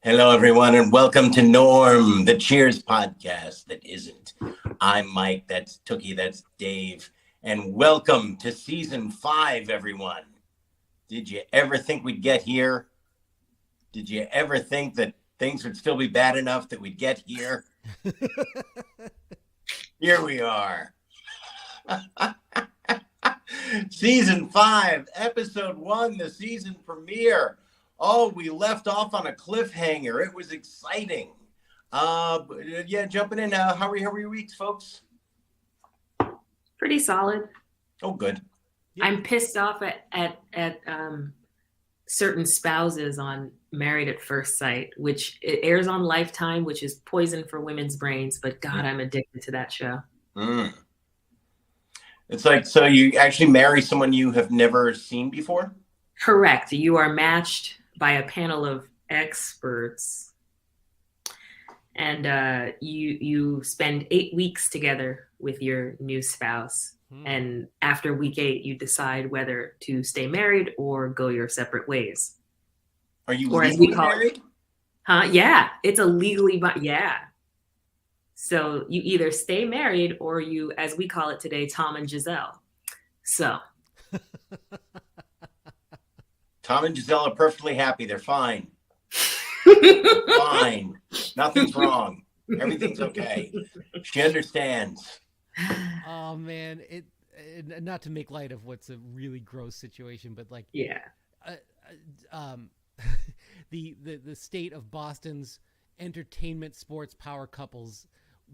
Hello, everyone, and welcome to Norm, the Cheers podcast that isn't. I'm Mike, that's Tookie, that's Dave, and welcome to season 5, everyone. Did you ever think we'd get here? Did you ever think that things would still be bad enough that we'd get here? Here we are. Season 5, episode 1, the season premiere. Oh, we left off on a cliffhanger. It was exciting. Jumping in. How are your weeks, folks? Pretty solid. Oh, good. Yeah. I'm pissed off at certain spouses on Married at First Sight, which it airs on Lifetime, which is poison for women's brains. But God, I'm addicted to that show. It's like, so you actually marry someone you have never seen before? Correct. You are matched by a panel of experts, and you spend 8 weeks together with your new spouse. And after week 8, you decide whether to stay married or go your separate ways. Are you legally married? Yeah, it's a legally, yeah. So you either stay married or you, as we call it today, Tom and Giselle. So. Tom and Giselle are perfectly happy. They're fine. Fine. Nothing's wrong. Everything's okay. She understands. Oh man, it not to make light of what's a really gross situation, but like the state of Boston's entertainment sports power couples,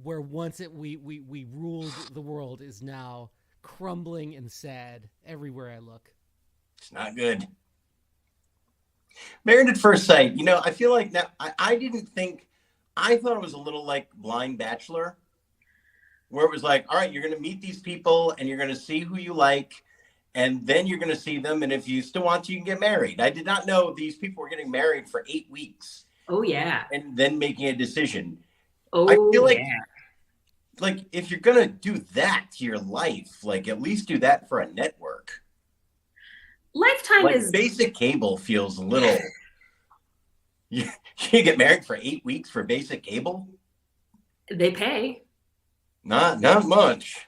where once we ruled the world, is now crumbling and sad everywhere I look. It's not good. Married at First Sight, I feel like now I thought it was a little like Blind Bachelor, where it was like, all right, you're going to meet these people and you're going to see who you like, and then you're going to see them, and if you still want to, you can get married. I did not know these people were getting married for 8 weeks. Oh, yeah. And then making a decision. Oh, I feel like if you're going to do that to your life, like at least do that for a network. Lifetime like is basic cable feels a little. you get married for 8 weeks for basic cable? They pay. Not much.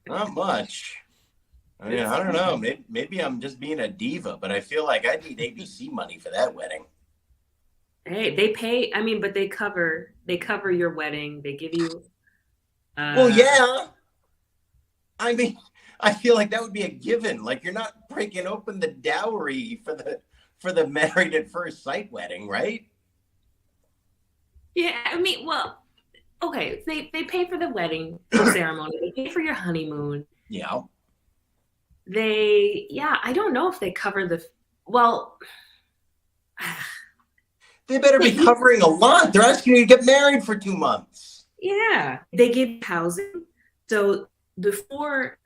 Not much. I mean, I don't know. Maybe I'm just being a diva, but I feel like I need ABC money for that wedding. Hey, they pay. I mean, but they cover your wedding. They give you. Well, yeah. I mean, I feel like that would be a given. Like, you're not breaking open the dowry for the Married at First Sight wedding, right? Yeah, I mean, well, okay. They pay for the wedding ceremony. They pay for your honeymoon. Yeah. I don't know if they cover they better be covering a lot. They're asking you to get married for 2 months. Yeah, they give housing. So before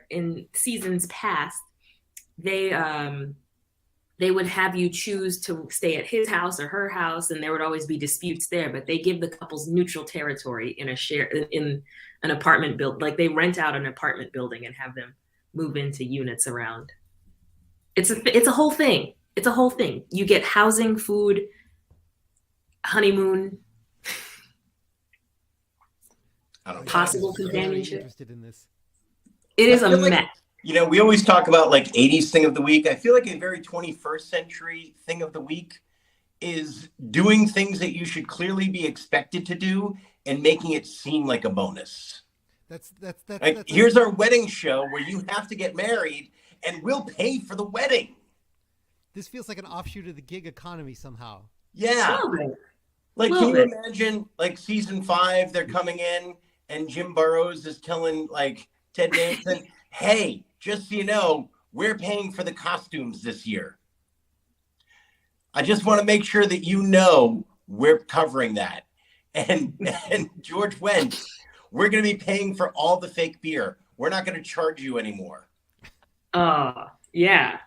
in seasons past, they would have you choose to stay at his house or her house, and there would always be disputes there, but they give the couples neutral territory in an apartment build. Like, they rent out an apartment building and have them move into units around. It's a whole thing. It's a whole thing. You get housing, food, honeymoon, possible companionship. Interested in this. It is a mess. We always talk about like 80s thing of the week. I feel like a very 21st century thing of the week is doing things that you should clearly be expected to do and making it seem like a bonus. That's here's our wedding show where you have to get married and we'll pay for the wedding. This feels like an offshoot of the gig economy somehow. Yeah. Like, can you imagine, like, season 5, they're coming in and Jim Burrows is telling, like, Ted Danson, hey, just so you know, we're paying for the costumes this year. I just want to make sure that you know we're covering that. And George Wendt, we're going to be paying for all the fake beer. We're not going to charge you anymore. Yeah.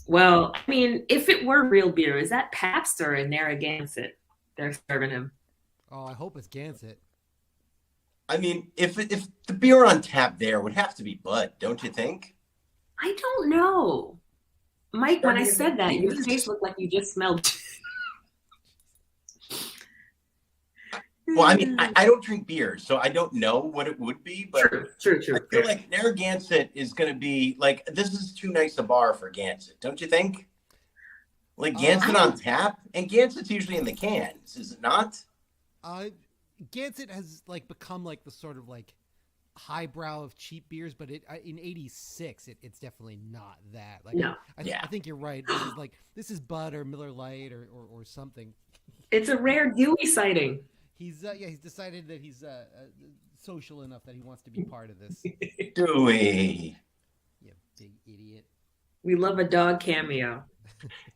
Well, I mean, if it were real beer, is that Pabst or a Narragansett they're serving him? Oh, I hope it's Gansett. I mean, if the beer on tap there would have to be Bud, don't you think? I don't know. Mike, when I Starting in said the that, your 80s? face looked like you just smelled. Well, I mean, I don't drink beer, so I don't know what it would be, but True. I feel like Narragansett is going to be like, this is too nice a bar for Gansett, don't you think? Like Gansett on tap, and Gansett's usually in the cans, is it not? Gansett has like become like the sort of like highbrow of cheap beers, but in '86 it's definitely not that. Like, No. I think you're right. This is Bud or Miller Lite or something. It's a rare Dewey sighting. He's decided that he's social enough that he wants to be part of this. Dewey. You big idiot. We love a dog cameo.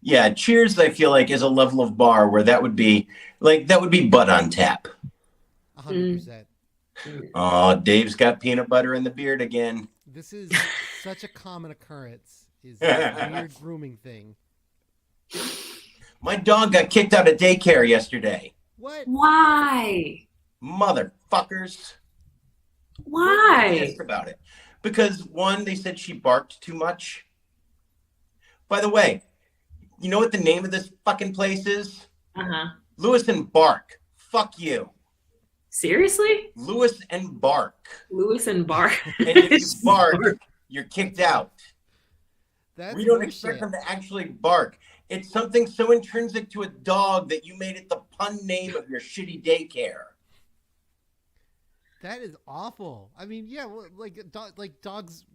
Yeah, Cheers, I feel like, is a level of bar where that would be Bud on tap. 100%. Oh, Dave's got peanut butter in the beard again. This is such a common occurrence, is this weird grooming thing. My dog got kicked out of daycare yesterday. What? Why? Motherfuckers. Why? Pissed about it. Because one, they said she barked too much. By the way, you know what the name of this fucking place is? Lewis and Bark. Fuck you. Seriously? Lewis and Bark. Lewis and Bark. And if you bark, you're kicked out. We don't expect them to actually bark. It's something so intrinsic to a dog that you made it the pun name of your shitty daycare. That is awful. I mean, yeah, like dogs.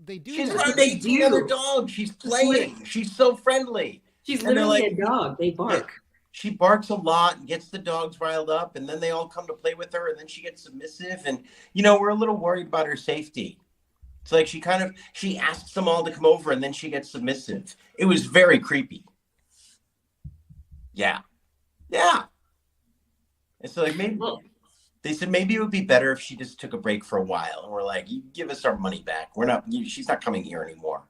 They do. She's that. not making other dog. She's playing. She's so friendly. She's literally a dog. They bark. Yeah, she barks a lot and gets the dogs riled up, and then they all come to play with her, and then she gets submissive. And we're a little worried about her safety. It's like she asks them all to come over, and then she gets submissive. It was very creepy. Yeah. And so maybe they said maybe it would be better if she just took a break for a while. And we're like, you give us our money back. She's not coming here anymore.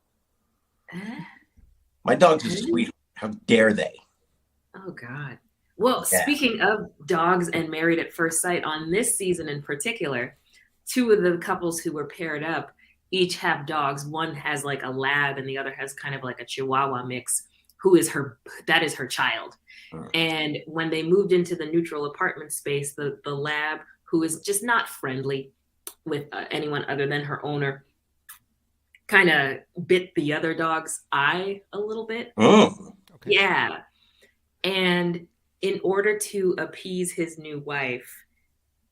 My dog's a sweetheart. How dare they? Oh, God. Well, Speaking of dogs and Married at First Sight, on this season in particular, two of the couples who were paired up each have dogs. One has like a lab and the other has kind of like a Chihuahua mix, that is her child. And when they moved into the neutral apartment space, the lab, who is just not friendly with anyone other than her owner, kind of bit the other dog's eye a little bit. Oh. Okay. Yeah. And in order to appease his new wife,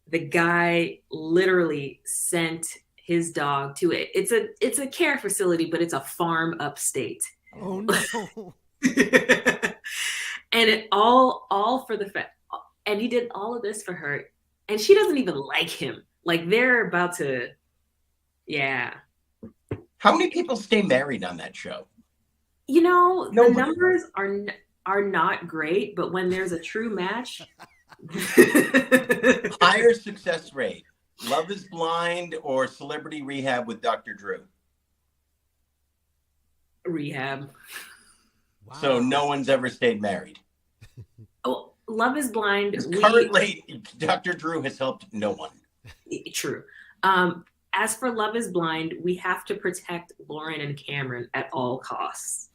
the guy literally sent his dog to it. It's a care facility, but it's a farm upstate. Oh no. And it all for the fact, and he did all of this for her, and she doesn't even like him. Like they're about to, yeah. How many people stay married on that show? The Nobody. numbers are not great, but when there's a true match, Higher success rate, Love is Blind or Celebrity Rehab with Dr. Drew? Rehab. Wow. So no one's ever stayed married. Oh, Love is Blind. Currently, Dr. Drew has helped no one. True. As for Love is Blind, we have to protect Lauren and Cameron at all costs.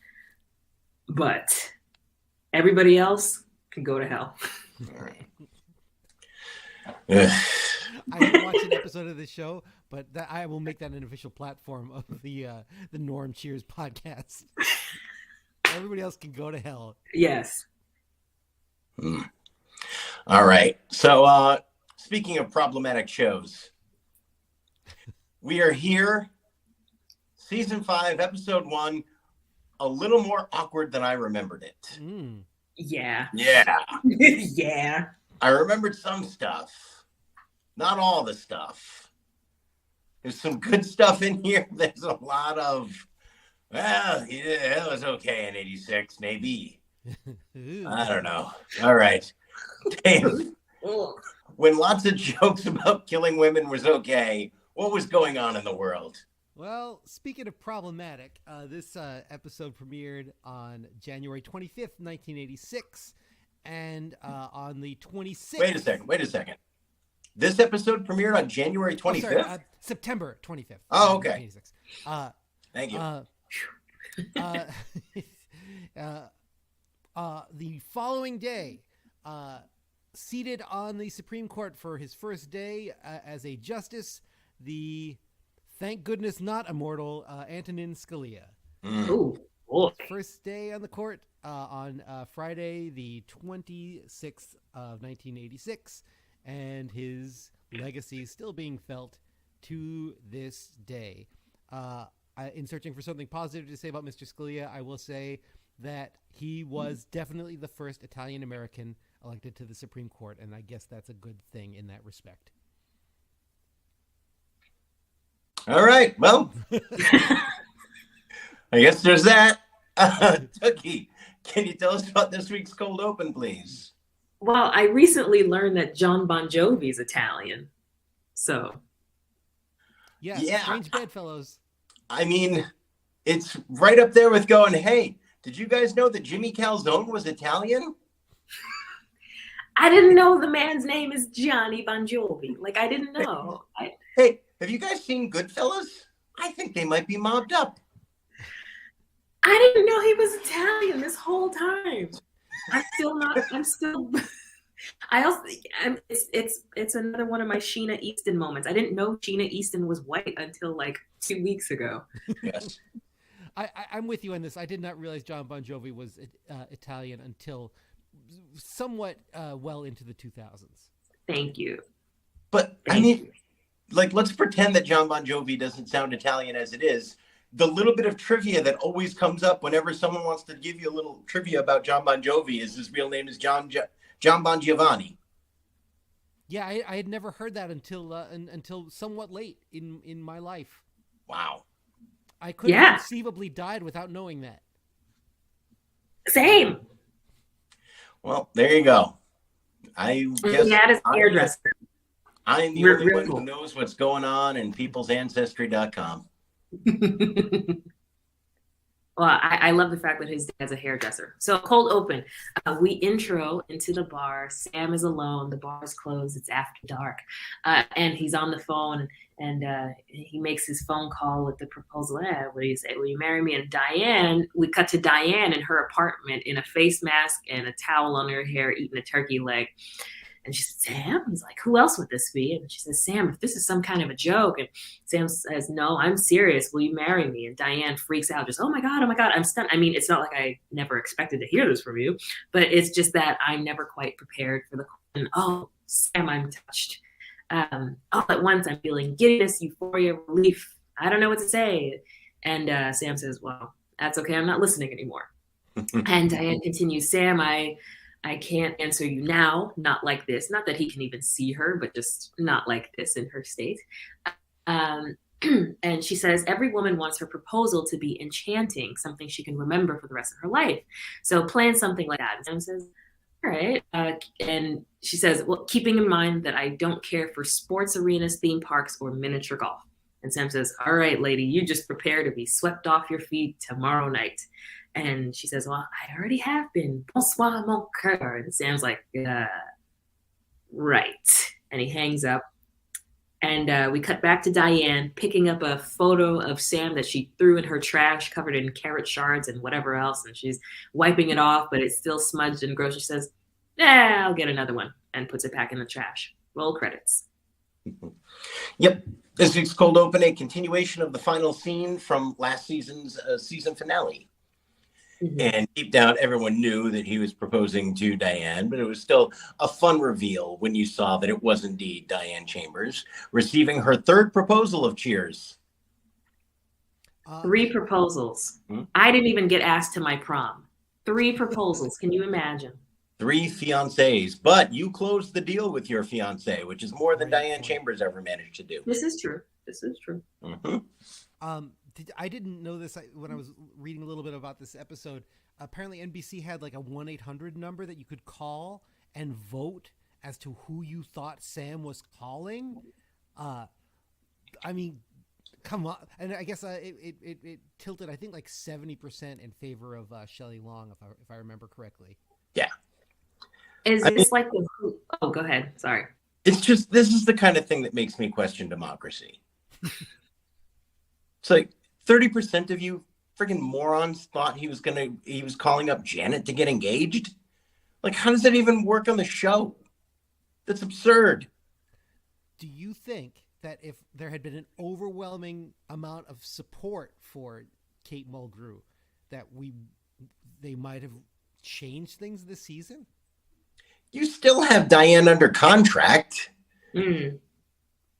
But everybody else can go to hell. I didn't watch an episode of the show, but I will make that an official platform of the Norm Cheers podcast. Everybody else can go to hell. Yes. All right. So speaking of problematic shows, we are here, season 5, episode 1, a little more awkward than I remembered it. Yeah. Yeah. I remembered some stuff, not all the stuff. There's some good stuff in here. There's a lot of, well, yeah, it was okay in 86, maybe. I don't know. All right. Dave, when lots of jokes about killing women was okay, what was going on in the world? Well, speaking of problematic, this episode premiered on January 25th, 1986, and on the 26th... Wait a second. This episode premiered on January 25th? September 25th. Oh, okay. 1986. Thank you. uh, the following day, seated on the Supreme Court for his first day as a justice, the thank goodness not immortal Antonin Scalia. Oh, boy. First day on the court on Friday, the 26th of 1986, and his legacy is still being felt to this day. In searching for something positive to say about Mr. Scalia, I will say that he was definitely the first Italian American elected to the Supreme Court, and I guess that's a good thing in that respect. All right. Well, I guess there's that. Tookie, can you tell us about this week's cold open, please? Well, I recently learned that John Bon Jovi is Italian. So. Yes, yeah. Strange bedfellows. I mean, it's right up there with going, hey, did you guys know that Jimmy Calzone was Italian? I didn't know the man's name is Johnny Bon Jovi. Like, I didn't know. Hey, have you guys seen Goodfellas? I think they might be mobbed up. I didn't know he was Italian this whole time. It's another one of my Sheena Easton moments. I didn't know Sheena Easton was white until like 2 weeks ago. Yes. I'm with you on this. I did not realize John Bon Jovi was Italian until somewhat well into the 2000s. Thank you. But I mean, like, let's pretend that John Bon Jovi doesn't sound Italian as it is. The little bit of trivia that always comes up whenever someone wants to give you a little trivia about John Bon Jovi is his real name is John Bon Giovanni. Yeah, I had never heard that until somewhat late in my life. Wow. I couldn't have conceivably died without knowing that. Same. Well, there you go. I guess that is hairdresser. I'm the only one who knows what's going on in peoplesancestry.com. Well, I love the fact that his dad's a hairdresser. So cold open. We intro into the bar. Sam is alone. The bar is closed. It's after dark. And he's on the phone and he makes his phone call with the proposal. What do you say? Will you marry me? And Diane, we cut to Diane in her apartment in a face mask and a towel on her hair, eating a turkey leg. And she said, Sam? He's like, who else would this be? And she says, Sam, if this is some kind of a joke. And Sam says, no, I'm serious. Will you marry me? And Diane freaks out, just, oh my God, I'm stunned. I mean, it's not like I never expected to hear this from you, but it's just that I'm never quite prepared for the question. Oh, Sam, I'm touched. All at once, I'm feeling giddiness, euphoria, relief. I don't know what to say. And Sam says, well, that's okay. I'm not listening anymore. And Diane continues, Sam, I can't answer you now, not like this. Not that he can even see her, but just not like this in her state. And she says, every woman wants her proposal to be enchanting, something she can remember for the rest of her life. So plan something like that. And Sam says, all right. And she says, well, keeping in mind that I don't care for sports arenas, theme parks, or miniature golf. And Sam says, all right, lady, you just prepare to be swept off your feet tomorrow night. And she says, well, I already have been. Bonsoir, mon coeur. And Sam's like, right. And he hangs up. And we cut back to Diane picking up a photo of Sam that she threw in her trash, covered in carrot shards and whatever else. And she's wiping it off, but it's still smudged and gross. She says, I'll get another one, and puts it back in the trash. Roll credits. Yep. This week's cold open, a continuation of the final scene from last season's season finale. Mm-hmm. And deep down, everyone knew that he was proposing to Diane, but it was still a fun reveal when you saw that it was indeed Diane Chambers receiving her third proposal of Cheers. 3 proposals. I didn't even get asked to my prom. 3 proposals. Can you imagine? 3 fiancés, but you closed the deal with your fiancé, which is more than Diane Chambers ever managed to do. This is true. Mm-hmm. I didn't know this when I was reading a little bit about this episode. Apparently NBC had like a 1-800 number that you could call and vote as to who you thought Sam was calling. I mean, come on. And I guess it tilted, I think, like 70% in favor of Shelley Long, if I remember correctly. Yeah. Is this like the who? Oh, go ahead. Sorry. It's just, this is the kind of thing that makes me question democracy. It's like 30% of you friggin' morons thought he was calling up Janet to get engaged? Like, how does that even work on the show? That's absurd. Do you think that if there had been an overwhelming amount of support for Kate Mulgrew, that they might have changed things this season? You still have Diane under contract. Mm.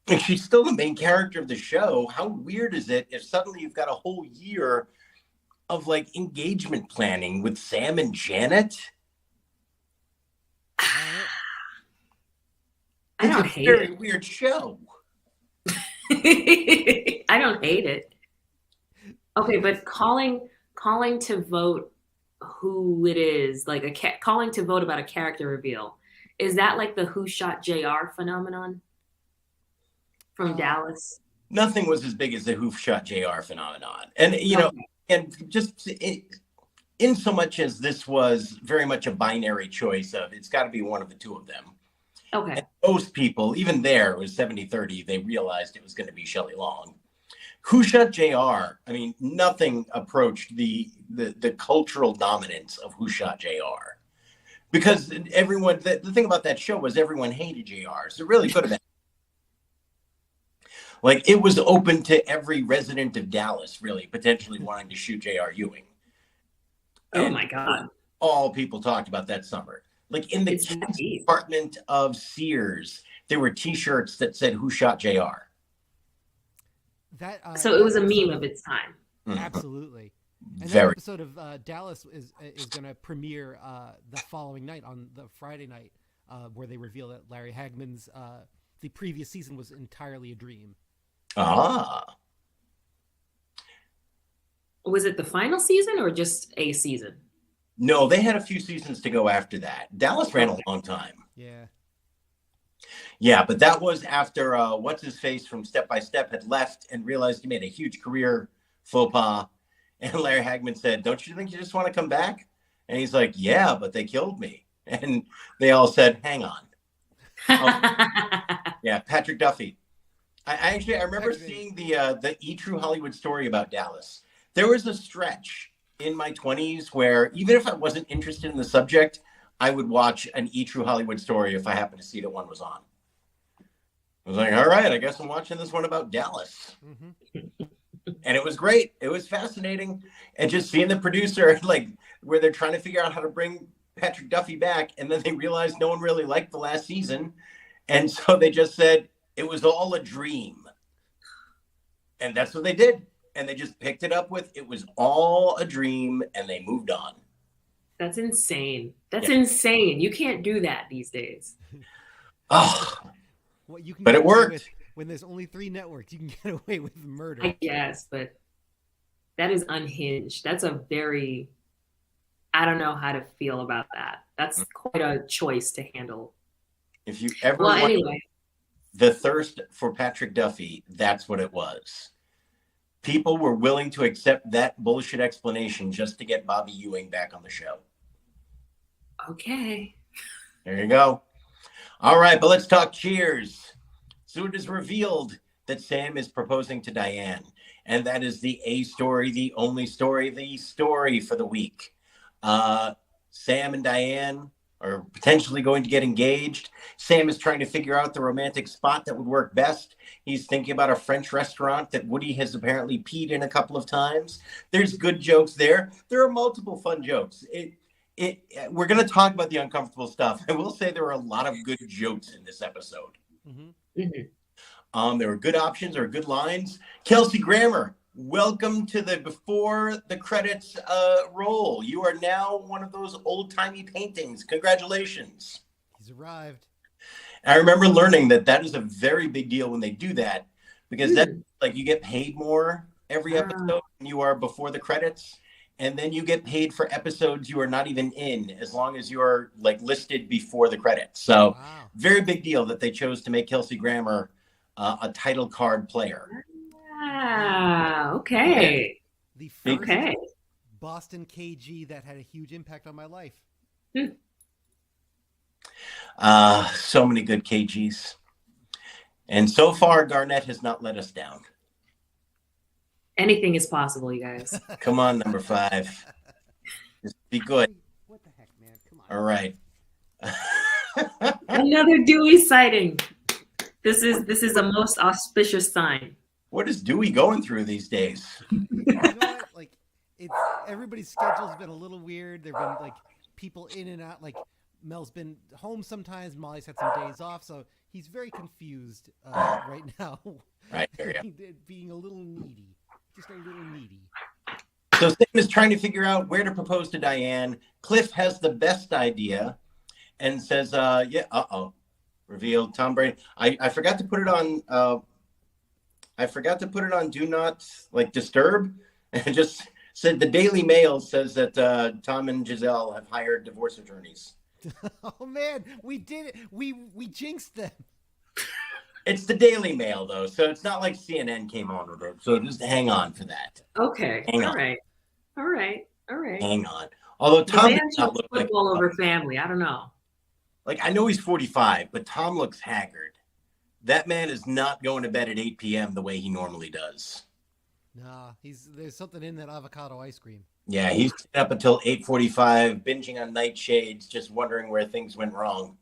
And she's still the main character of the show. How weird is it if suddenly you've got a whole year of like engagement planning with Sam and Janet? I don't hate it. It's a very weird show. I don't hate it. Okay, but calling to vote who it is, like calling to vote about a character reveal, is that like the Who Shot JR phenomenon from Dallas? Nothing was as big as the Who Shot JR phenomenon. And, you know, and just in so much as this was very much a binary choice of it's got to be one of the two of them. Okay. And most people, even there, it was 70-30, they realized it was going to be Shelley Long. Who Shot JR? I mean, nothing approached the cultural dominance of Who Shot JR. Because everyone, the thing about that show was everyone hated JR. So it really could have been. Like, it was open to every resident of Dallas, really, potentially wanting to shoot J.R. Ewing. Oh, my God. All people talked about that summer. Like, in the kids department of Sears, there were T-shirts that said, "Who Shot J.R.?" So it was a meme of its time. Absolutely. And Very. that episode of Dallas is going to premiere the following night, on the Friday night, where they reveal that Larry Hagman's the previous season was entirely a dream. Ah. Was it the final season or just a season? No, they had a few seasons to go after that. Dallas ran a long time. Yeah. Yeah, but that was after What's-His-Face from Step by Step had left and realized he made a huge career faux pas. And Larry Hagman said, "Don't you think you just want to come back?" And he's like, "Yeah, but they killed me." And they all said, "Hang on." Yeah, Patrick Duffy. I remember seeing the E! True Hollywood Story about Dallas. There was a stretch in my 20s where even if I wasn't interested in the subject, I would watch an E! True Hollywood Story if I happened to see that one was on. I was like, all right, I guess I'm watching this one about Dallas. Mm-hmm. And it was great. It was fascinating. And just seeing the producer, like, where they're trying to figure out how to bring Patrick Duffy back, and then they realized no one really liked the last season. And so they just said, it was all a dream. And that's what they did. And they just picked it up with, it was all a dream, and they moved on. That's insane. That's insane. You can't do that these days. Oh, well, you can but it worked. When there's only 3 networks, you can get away with murder. I guess, but that is unhinged. That's a very, I don't know how to feel about that. That's quite a choice to handle. If you ever anyway, the thirst for Patrick Duffy, that's what it was. People were willing to accept that bullshit explanation just to get Bobby Ewing back on the show. Okay. There you go. All right, but let's talk Cheers. So it is revealed that Sam is proposing to Diane, and that is the A story, the only story, the story for the week. Sam and Diane are potentially going to get engaged. Sam is trying to figure out the romantic spot that would work best. He's thinking about a French restaurant that Woody has apparently peed in a couple of times. There's good jokes there. There are multiple fun jokes. We're going to talk about the uncomfortable stuff. I will say there were a lot of good jokes in this episode. Mm-hmm. Mm-hmm. There were good options or good lines. Kelsey Grammer, welcome to the before the credits roll. You are now one of those old-timey paintings. Congratulations. He's arrived. I remember learning that is a very big deal when they do that, because that, like, you get paid more every episode than you are before the credits, and then you get paid for episodes you are not even in, as long as you are, like, listed before the credits. So very big deal that they chose to make Kelsey Grammer a title card player. Okay. The first Boston KG that had a huge impact on my life. So many good KGs. And so far, Garnett has not let us down. Anything is possible, you guys. Come on, number 5. Just be good. What the heck, man? Come on. All right. Another Dewey sighting. This is a most auspicious sign. What is Dewey going through these days? You know what? Like, everybody's schedule's been a little weird. There've been like people in and out. Like Mel's been home sometimes. Molly's had some days off, so he's very confused right now. Right, there being a little needy, just a little needy. So Sam is trying to figure out where to propose to Diane. Cliff has the best idea and says, revealed Tom Brady. I forgot to put it on. Do not disturb. And just said the Daily Mail says that Tom and Giselle have hired divorce attorneys. Oh man, we did it. We jinxed them. It's the Daily Mail though, so it's not like CNN came on with it. So just hang on for that. Okay. Hang all on. right. All right. Hang on. Although Tom does not look football over family. I don't know. I know he's 45, but Tom looks haggard. That man is not going to bed at 8 p.m. the way he normally does. Nah, there's something in that avocado ice cream. Yeah, he's up until 8:45, binging on nightshades, just wondering where things went wrong.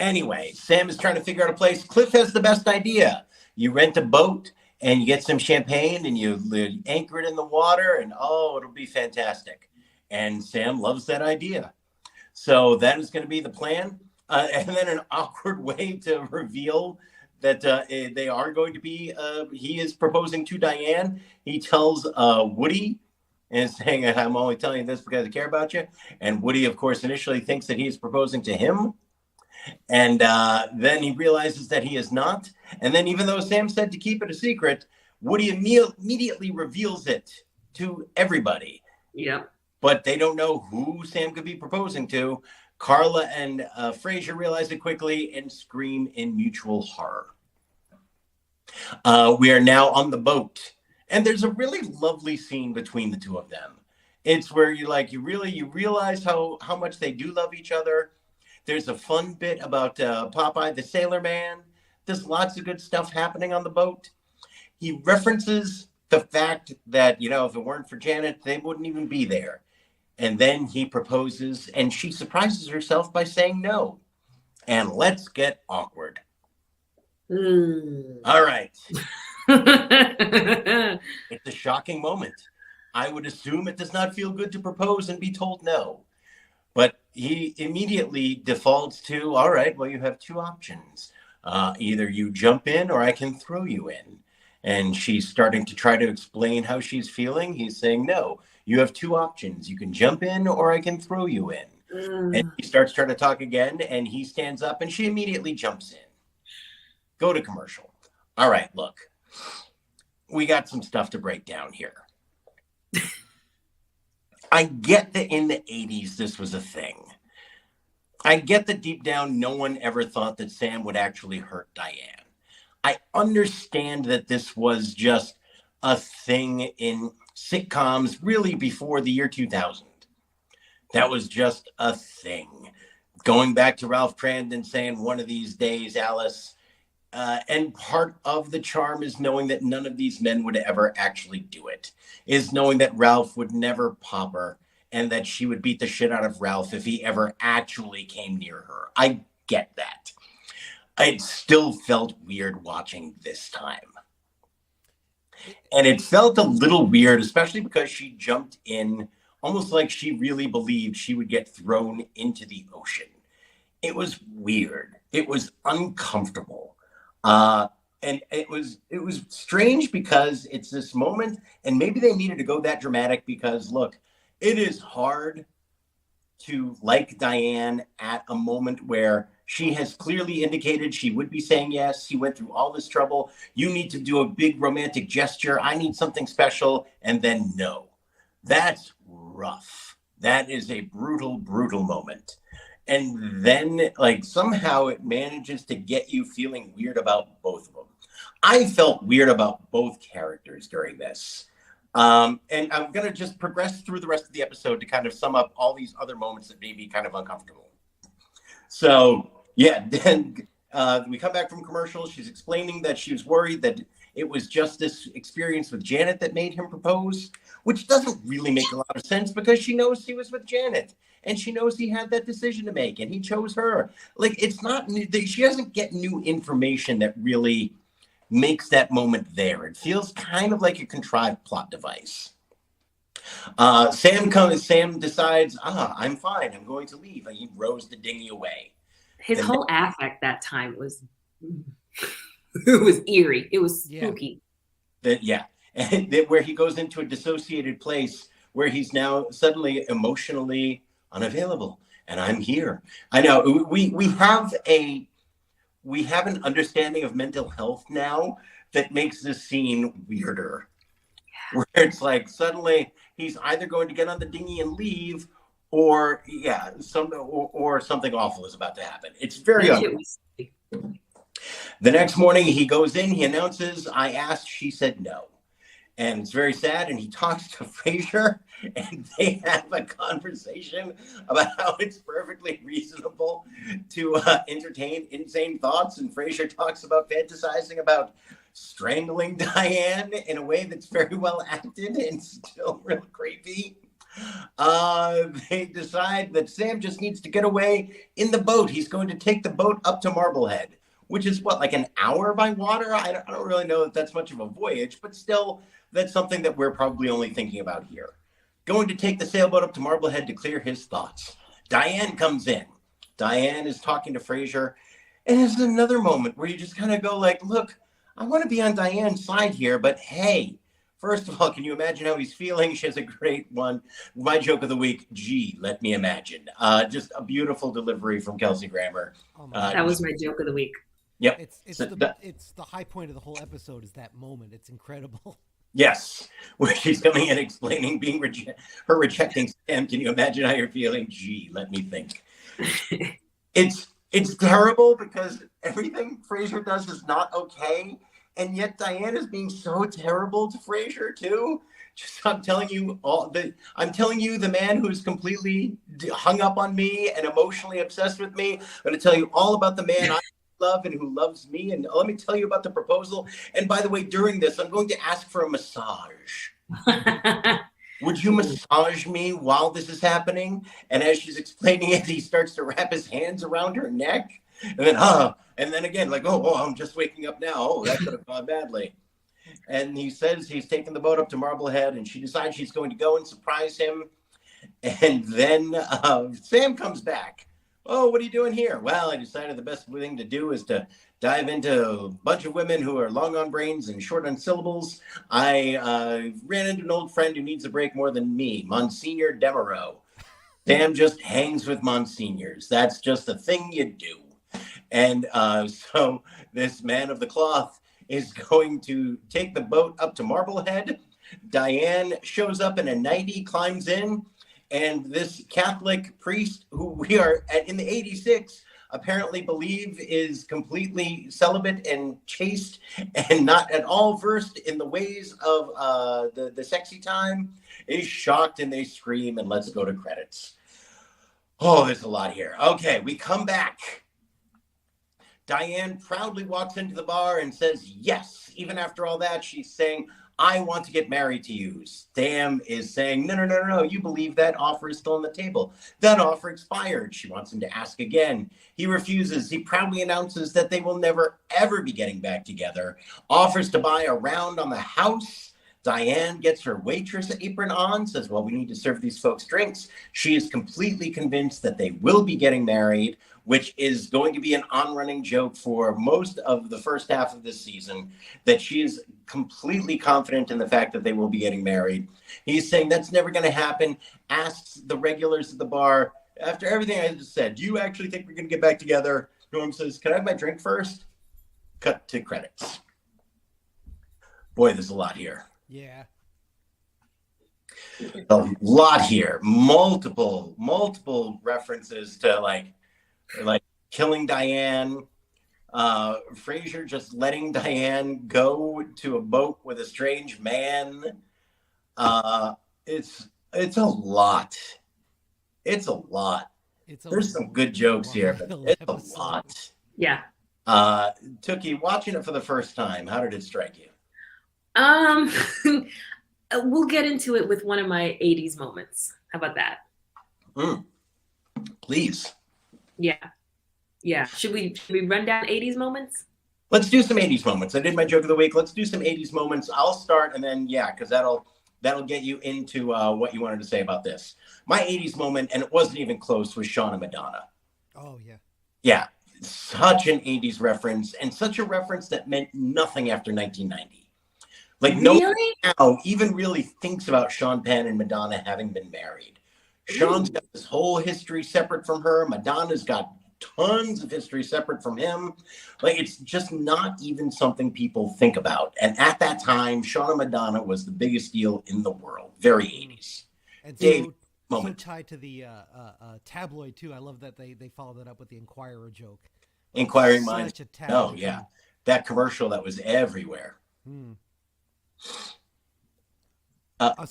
Anyway, Sam is trying to figure out a place. Cliff has the best idea. You rent a boat and you get some champagne and you anchor it in the water and it'll be fantastic. And Sam loves that idea. So that is going to be the plan. And then an awkward way to reveal that they are going to be, he is proposing to Diane. He tells Woody and saying, I'm only telling you this because I care about you. And Woody, of course, initially thinks that he is proposing to him. And then he realizes that he is not. And then even though Sam said to keep it a secret, Woody immediately reveals it to everybody. Yep. But they don't know who Sam could be proposing to. Carla and Frasier realize it quickly and scream in mutual horror. We are now on the boat. And there's a really lovely scene between the two of them. It's where you realize how much they do love each other. There's a fun bit about Popeye the Sailor Man. There's lots of good stuff happening on the boat. He references the fact that, if it weren't for Janet, they wouldn't even be there. And then he proposes, and she surprises herself by saying no. And let's get awkward. All right. It's a shocking moment. I would assume it does not feel good to propose and be told no. But he immediately defaults to, all right, well, you have two options. Either you jump in or I can throw you in. And she's starting to try to explain how she's feeling. He's saying, no, you have two options. You can jump in or I can throw you in. And he starts trying to talk again, and he stands up, and she immediately jumps in. Go to commercial. All right, look, we got some stuff to break down here. I get that in the 80s, this was a thing. I get that deep down, no one ever thought that Sam would actually hurt Diane. I understand that this was just a thing in sitcoms really before the year 2000. That was just a thing. Going back to Ralph Crandon saying, one of these days, Alice, and part of the charm is knowing that none of these men would ever actually do it, is knowing that Ralph would never pop her and that she would beat the shit out of Ralph if he ever actually came near her. I get that. It still felt weird watching this time. And it felt a little weird, especially because she jumped in almost like she really believed she would get thrown into the ocean. It was weird. It was uncomfortable. And it was strange because it's this moment, and maybe they needed to go that dramatic because, look, it is hard to like Diane at a moment where she has clearly indicated she would be saying yes. He went through all this trouble. You need to do a big romantic gesture. I need something special. And then no. That's rough. That is a brutal, brutal moment. And then somehow it manages to get you feeling weird about both of them. I felt weird about both characters during this. And I'm going to just progress through the rest of the episode to kind of sum up all these other moments that made me kind of uncomfortable. So, yeah, then we come back from commercial. She's explaining that she was worried that it was just this experience with Janet that made him propose, which doesn't really make a lot of sense because she knows he was with Janet and she knows he had that decision to make and he chose her. Like, it's not new. She doesn't get new information that really makes that moment there. It feels kind of like a contrived plot device. Sam decides, I'm fine. I'm going to leave. And he rows the dinghy away. His whole affect that time was it was eerie. It was spooky. And where he goes into a dissociated place where he's now suddenly emotionally unavailable. And I'm here. I know we have an understanding of mental health now that makes this scene weirder. Where it's like suddenly he's either going to get on the dinghy and leave, or something awful is about to happen. It's very ugly. The next morning he goes in, he announces, I asked, she said no. And it's very sad. And he talks to Frasier and they have a conversation about how it's perfectly reasonable to entertain insane thoughts. And Frasier talks about fantasizing about strangling Diane in a way that's very well acted and still real creepy. They decide that Sam just needs to get away in the boat. He's going to take the boat up to Marblehead, which is like an hour by water? I don't really know that that's much of a voyage, but still, that's something that we're probably only thinking about here. Going to take the sailboat up to Marblehead to clear his thoughts. Diane comes in. Diane is talking to Frasier, and it's another moment where you just kind of go like, look, I want to be on Diane's side here, but hey, first of all, can you imagine how he's feeling? She has a great one. My joke of the week, gee, let me imagine. Just a beautiful delivery from Kelsey Grammer. That was my joke of the week. Yep. It's the high point of the whole episode is that moment. It's incredible. Yes, where she's coming in explaining her rejecting Sam. Can you imagine how you're feeling? Gee, let me think. It's terrible because everything Frasier does is not okay. And yet Diane is being so terrible to Frasier too. I'm telling you the man who's completely hung up on me and emotionally obsessed with me. I'm going to tell you all about the man I love and who loves me. And let me tell you about the proposal. And by the way, during this, I'm going to ask for a massage. Would you massage me while this is happening? And as she's explaining it, he starts to wrap his hands around her neck. And then again, like, oh, I'm just waking up now. Oh, that could have gone badly. And he says he's taking the boat up to Marblehead, and she decides she's going to go and surprise him. And then Sam comes back. Oh, what are you doing here? Well, I decided the best thing to do is to dive into a bunch of women who are long on brains and short on syllables. I ran into an old friend who needs a break more than me, Monsignor Demeraux. Sam just hangs with Monsignors. That's just a thing you do. And so this man of the cloth is going to take the boat up to Marblehead. Diane shows up in a nightie, climbs in, and this Catholic priest, who we are in the 86, apparently believe is completely celibate and chaste and not at all versed in the ways of the sexy time, is shocked and they scream, and let's go to credits. Oh, there's a lot here. Okay, we come back. Diane proudly walks into the bar and says yes. Even after all that, she's saying, I want to get married to you. Sam is saying, no. You believe that offer is still on the table. That offer expired. She wants him to ask again. He refuses. He proudly announces that they will never, ever be getting back together. Offers to buy a round on the house. Diane gets her waitress apron on, says, well, we need to serve these folks drinks. She is completely convinced that they will be getting married, which is going to be an on-running joke for most of the first half of this season, that she is completely confident in the fact that they will be getting married. He's saying that's never going to happen, asks the regulars at the bar, after everything I just said, do you actually think we're going to get back together? Norm says, can I have my drink first? Cut to credits. Boy, there's a lot here. Yeah. A lot here. Multiple references to like killing Diane, Frasier just letting Diane go to a boat with a strange man. It's a lot. There's some good jokes here, but it's a lot. Yeah. Tookie, watching it for the first time, how did it strike you? Um, we'll get into it with one of my 80s moments. How about that? Please. Yeah. Yeah. Should we run down 80s moments? Let's do some 80s moments. I did my joke of the week. Let's do some 80s moments. I'll start, and then because that'll get you into what you wanted to say about this. My 80s moment, and it wasn't even close, was Shawn and Madonna. Oh yeah. Yeah, such an 80s reference, and such a reference that meant nothing after 1990. Like Really? no one now even really thinks about Sean Penn and Madonna having been married. Sean's got this whole history separate from her. Madonna's got tons of history separate from him. Like it's just not even something people think about. And at that time, Sean and Madonna was the biggest deal in the world. Very 80s. And Dave, so tied to the tabloid too. I love that they followed that up with the Inquirer joke. Inquiring Minds. Oh Thing. yeah, that commercial that was everywhere.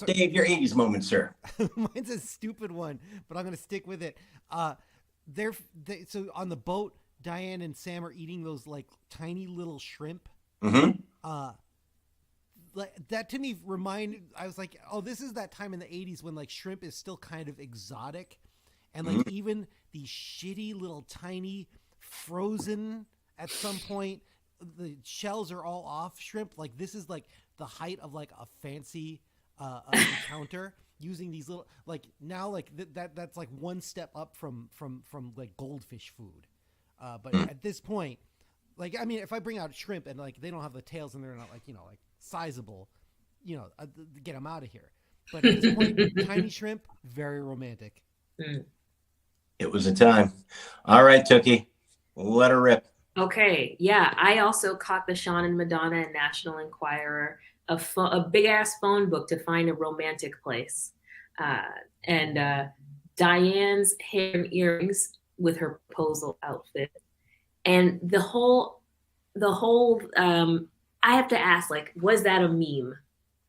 Dave, your 80s moment, sir. Mine's a stupid one, but I'm going to stick with it. So on the boat, Diane and Sam are eating those like tiny little shrimp. Like that to me I was like, oh, this is that time in the 80s when like shrimp is still kind of exotic, and like even these shitty little tiny frozen at some point, the shells are all off shrimp. Like this is like the height of like a fancy encounter using these little like now like that's like one step up from like goldfish food. But at this point, like I mean, if I bring out shrimp and like they don't have the tails and they're not like like sizable, get them out of here. But at this point, tiny shrimp, very romantic. It was a time. All right, Tookie, let her rip. Okay, yeah, I also caught the Sean and Madonna and National Enquirer, a big ass phone book to find a romantic place, and Diane's hair and earrings with her proposal outfit, and the whole. I have to ask, like, was that a meme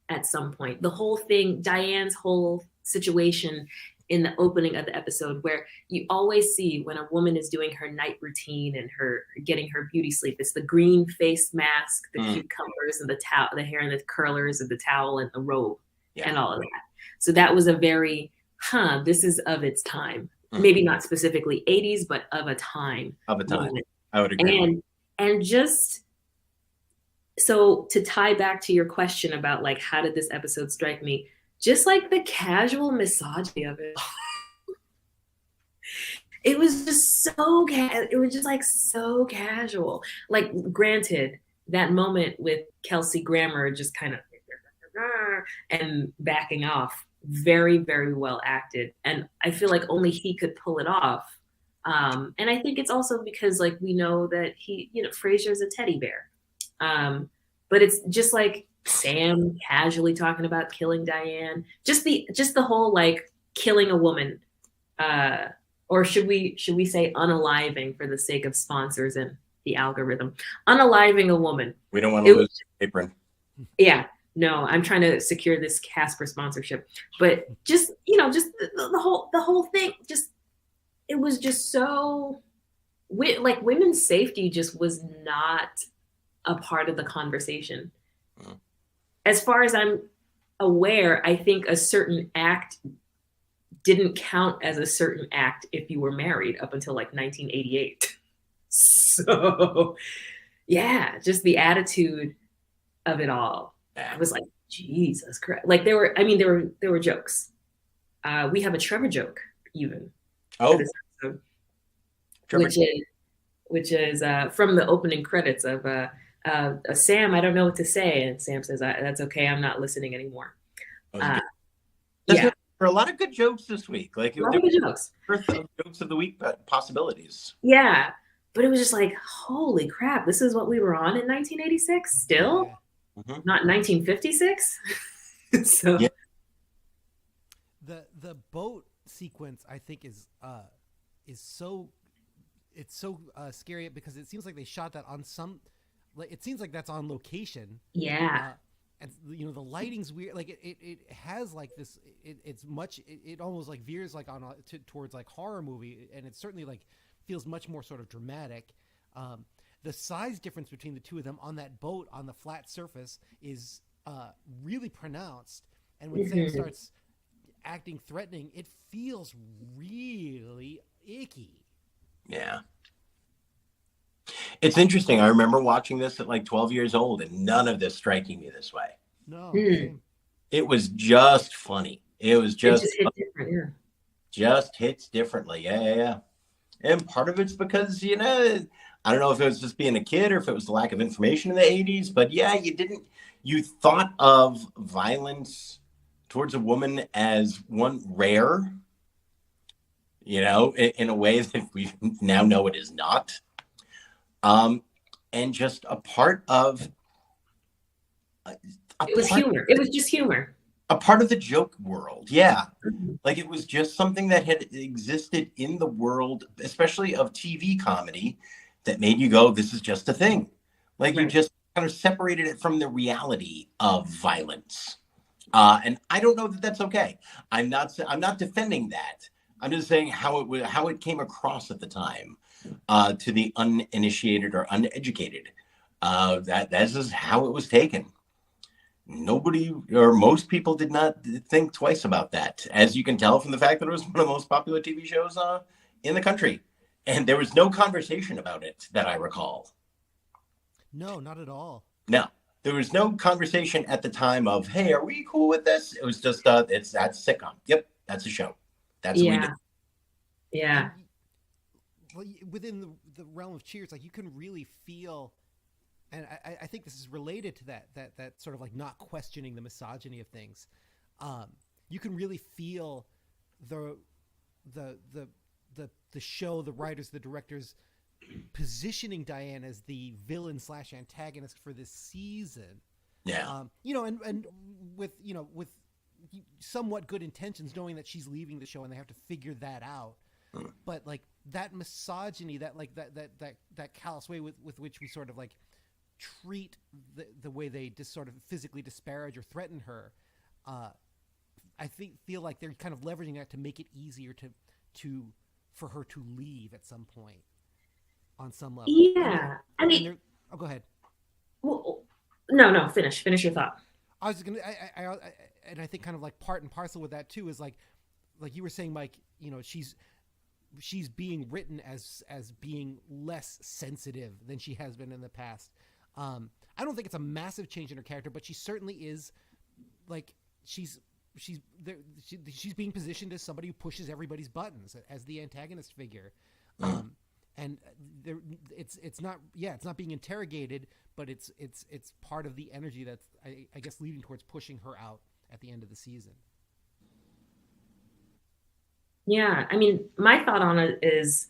at some point? The whole thing, Diane's whole situation in the opening of the episode, where you always see when a woman is doing her night routine and her getting her beauty sleep, it's the green face mask, the cucumbers and the towel, the hair and the curlers and the towel and the robe and all of that. So that was a very, this is of its time. Maybe not specifically 80s, but of a time. Of a time. Moment. I would agree. And just so to tie back to your question about like how did this episode strike me, just like the casual misogyny of it. It was just it was just like so casual. Like granted, that moment with Kelsey Grammer just kind of and backing off, very, very well acted. And I feel like only he could pull it off. And I think it's also because like we know that Frasier's a teddy bear. But it's just like Sam casually talking about killing Diane, just the whole like killing a woman, or should we say unaliving for the sake of sponsors and the algorithm, unaliving a woman. We don't want to lose the apron. Yeah, no, I'm trying to secure this Casper sponsorship, but just just the whole thing, just it was just so like women's safety just was not a part of the conversation. As far as I'm aware, I think a certain act didn't count as a certain act if you were married up until like 1988. So yeah, just the attitude of it all. I was like, Jesus Christ. Like there were jokes. We have a Trevor joke even. Oh, which is from the opening credits of Sam, I don't know what to say. And Sam says, that's okay. I'm not listening anymore. Yeah. There were a lot of good jokes this week. Like a lot of good jokes. Jokes of the week possibilities. Yeah. But it was just like, holy crap, this is what we were on in 1986 still? Yeah. Not 1956? So yeah. The boat sequence, I think, is so scary because it seems like they shot that on some. Like it seems like that's on location. Yeah. And the lighting's weird. Like it has like this. It's much. It almost like veers like towards like horror movie, and it certainly like feels much more sort of dramatic. The size difference between the two of them on that boat on the flat surface is really pronounced, and when Sam starts acting threatening, it feels really icky. Yeah. It's interesting. I remember watching this at like 12 years old and none of this striking me this way. No, same. It was just funny. It was It just just hit different, yeah. just hits differently. Yeah. And part of it's because, I don't know if it was just being a kid or if it was the lack of information in the 80s, but yeah, you thought of violence towards a woman as one rare, in a way that we now know it is not. And just a part of it was humor. It was just humor. A part of the joke world. Yeah. Mm-hmm. Like it was just something that had existed in the world, especially of TV comedy, that made you go, this is just a thing. Like you just kind of separated it from the reality of violence. And I don't know that that's okay. I'm not defending that. I'm just saying how it came across at the time to the uninitiated or uneducated. That is how it was taken. Nobody or most people did not think twice about that, as you can tell from the fact that it was one of the most popular TV shows in the country. And there was no conversation about it that I recall. No, not at all. No, there was no conversation at the time of, hey, are we cool with this? It was just, that's sitcom. Yep, that's a show. That's what we did. Yeah. Well, within the realm of Cheers, like you can really feel, and I think this is related to that sort of like not questioning the misogyny of things. You can really feel the show, the writers, the directors positioning Diane as the villain / antagonist for this season. Yeah. And with somewhat good intentions, knowing that she's leaving the show and they have to figure that out. But like that misogyny, that callous way with which we sort of like treat the way they just sort of physically disparage or threaten her, I feel like they're kind of leveraging that to make it easier for her to leave at some point on some level. Yeah. Go ahead. Well, no, finish your thought. I was gonna, I think kind of like part and parcel with that too is like you were saying, Mike, she's being written as being less sensitive than she has been in the past. I don't think it's a massive change in her character, but she certainly is like she's being positioned as somebody who pushes everybody's buttons as the antagonist figure. And it's not being interrogated, but it's part of the energy that's I guess leading towards pushing her out at the end of the season. Yeah, I mean, my thought on it is,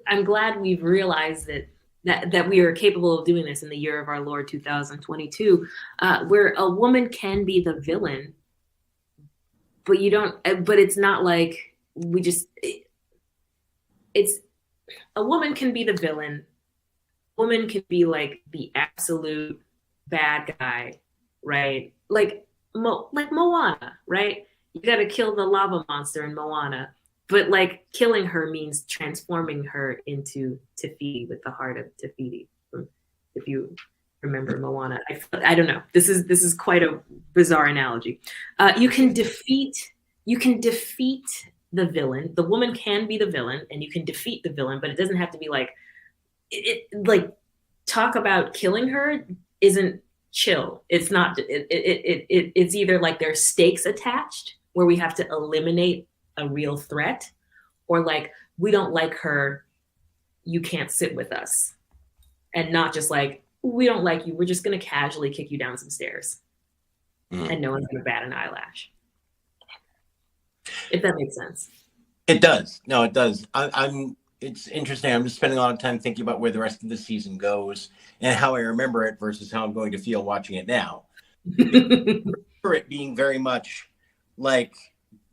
I'm glad we've realized that we are capable of doing this in the year of our Lord 2022, where a woman can be the villain, but you don't. But it's not like we just. It's a woman can be the villain. Woman can be like the absolute bad guy, right? Like Moana, right? You got to kill the lava monster in Moana, but like killing her means transforming her into Te with the heart of Te. If you remember Moana, I don't know. This is quite a bizarre analogy. You can defeat the villain. The woman can be the villain, and you can defeat the villain, but it doesn't have to be like it. Like talk about killing her isn't chill. It's not. It's either like there's stakes attached, where we have to eliminate a real threat, or like, we don't like her, you can't sit with us. And not just like, we don't like you, we're just going to casually kick you down some stairs. And no one's going to bat an eyelash. If that makes sense. It does. No, it does. It's interesting. I'm just spending a lot of time thinking about where the rest of the season goes and how I remember it versus how I'm going to feel watching it now. For it being very much like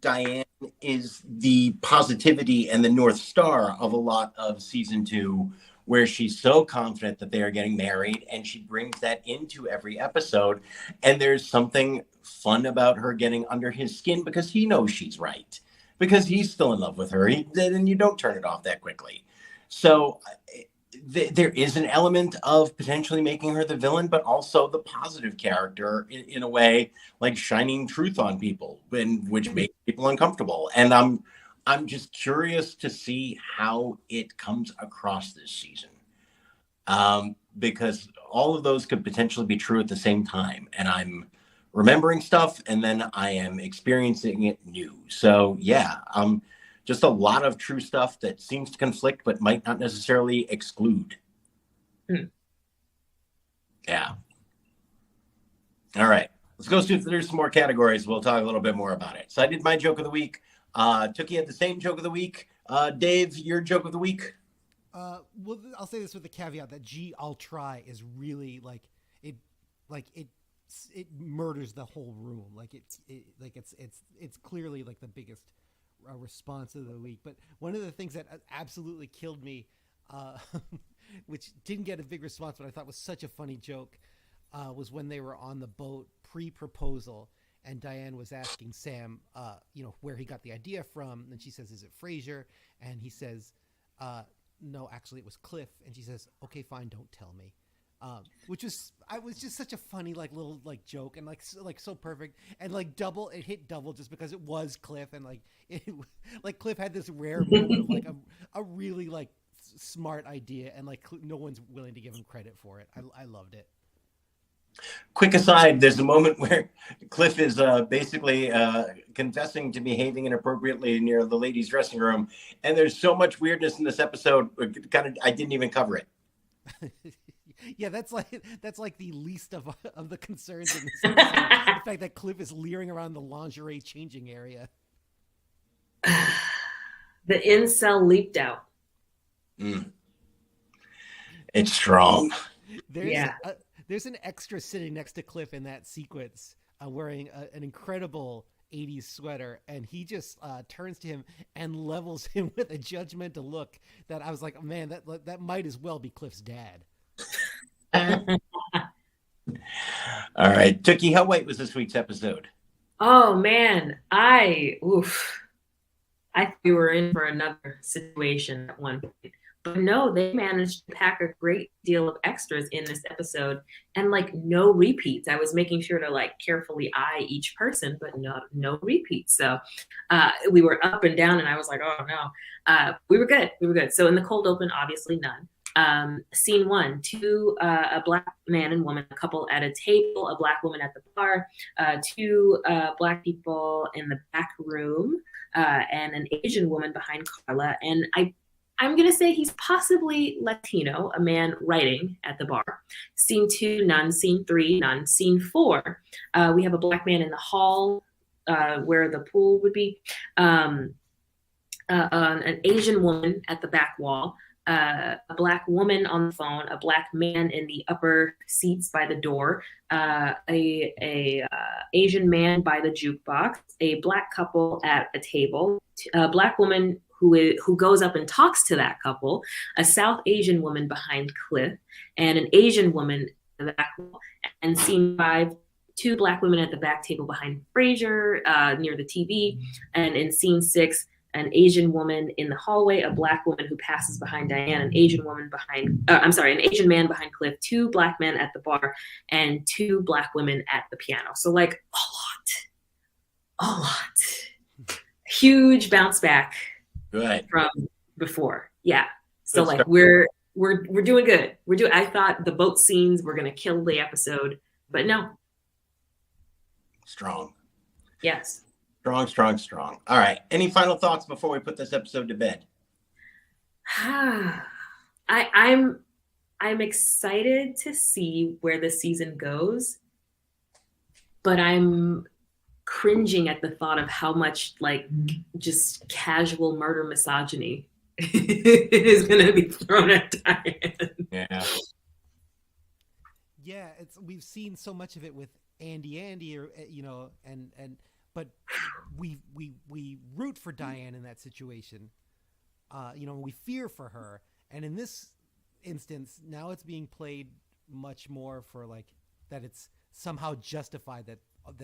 Diane is the positivity and the North Star of a lot of season 2, where she's so confident that they are getting married, and she brings that into every episode. And there's something fun about her getting under his skin because he knows she's right, because he's still in love with her, and you don't turn it off that quickly. So there is an element of potentially making her the villain, but also the positive character in a way, like shining truth on people, which makes people uncomfortable. And I'm just curious to see how it comes across this season, because all of those could potentially be true at the same time, and I'm remembering stuff, and then I am experiencing it new. So yeah, just a lot of true stuff that seems to conflict, but might not necessarily exclude. Yeah. All right. Let's go see if there's some more categories. We'll talk a little bit more about it. So I did my joke of the week. Tookie had the same joke of the week. Dave, your joke of the week. Well, I'll say this with the caveat that I'll try is really it murders the whole room. It's clearly like the biggest response of the week. But one of the things that absolutely killed me, which didn't get a big response, but I thought was such a funny joke, was when they were on the boat pre-proposal, and Diane was asking Sam, where he got the idea from, and she says, "Is it Frasier?" And he says, "No, actually, it was Cliff." And she says, "Okay, fine, don't tell me." Which was just such a funny little joke, and so perfect, and it hit double just because it was Cliff, and Cliff had this rare moment of a really smart idea, and no one's willing to give him credit for it. I loved it. Quick aside, there's a moment where Cliff is basically confessing to behaving inappropriately near the ladies' dressing room, and there's so much weirdness in this episode. I didn't even cover it. Yeah, that's the least of the concerns in this episode. The fact that Cliff is leering around the lingerie changing area. The incel leaked out. It's strong. There's an extra sitting next to Cliff in that sequence, wearing an incredible 80s sweater, and he just turns to him and levels him with a judgmental look that I was like, man, that might as well be Cliff's dad. All right, Tookie, how white was this week's episode? Oh man, I thought we were in for another situation at one point. But no, they managed to pack a great deal of extras in this episode, and no repeats. I was making sure to carefully eye each person, but no repeats. So we were up and down, and I was like, oh no. We were good. So in the cold open, obviously none. Scene 1, a black man and woman, a couple at a table, a black woman at the bar, two black people in the back room, and an Asian woman behind Carla. And I'm going to say he's possibly Latino, a man writing at the bar. Scene 2, none. Scene 3, none. Scene 4, we have a black man in the hall where the pool would be, an Asian woman at the back wall, a black woman on the phone, a black man in the upper seats by the door, a Asian man by the jukebox, a black couple at a table, a black woman who goes up and talks to that couple, a South Asian woman behind Cliff, and an Asian woman in the back wall. And scene 5, 2 black women at the back table behind Frasier near the TV, and in scene 6, an Asian woman in the hallway, a black woman who passes behind Diane, an Asian man behind Cliff, 2 black men at the bar, and 2 black women at the piano. So a lot. Huge bounce back from before. Yeah. So we're doing good. I thought the boat scenes were gonna kill the episode, but no. Strong. Yes. Strong. All right. Any final thoughts before we put this episode to bed? I'm excited to see where the season goes, but I'm cringing at the thought of how much just casual murder misogyny is going to be thrown at Diane. Yeah, we've seen so much of it with Andy, or but we root for Diane in that situation. We fear for her, and in this instance, now it's being played much more for that it's somehow justified that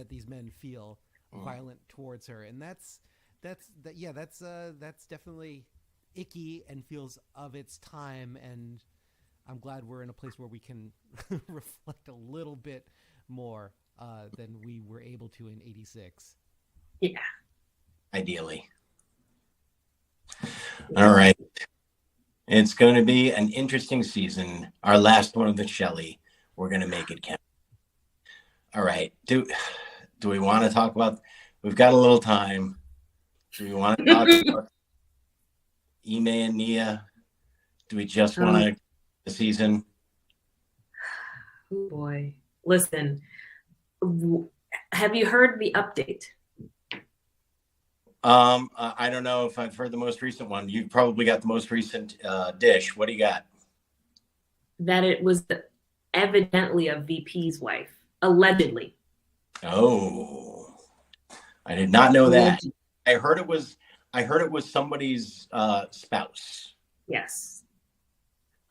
these men feel violent towards her, and that's definitely icky and feels of its time, and I'm glad we're in a place where we can reflect a little bit more than we were able to in '86. Yeah. Ideally. All right. It's going to be an interesting season. Our last one of the Shelley. We're going to make it count. All right. Do we want to talk about? We've got a little time. Do we want to talk about Ime and Nia? Do we just want to the season? Oh boy. Listen, have you heard the update? I don't know if I've heard the most recent one. You've probably got the most recent dish. What do you got? That it was evidently a VP's wife, allegedly. Oh, I did not know that. I heard it was somebody's spouse. Yes.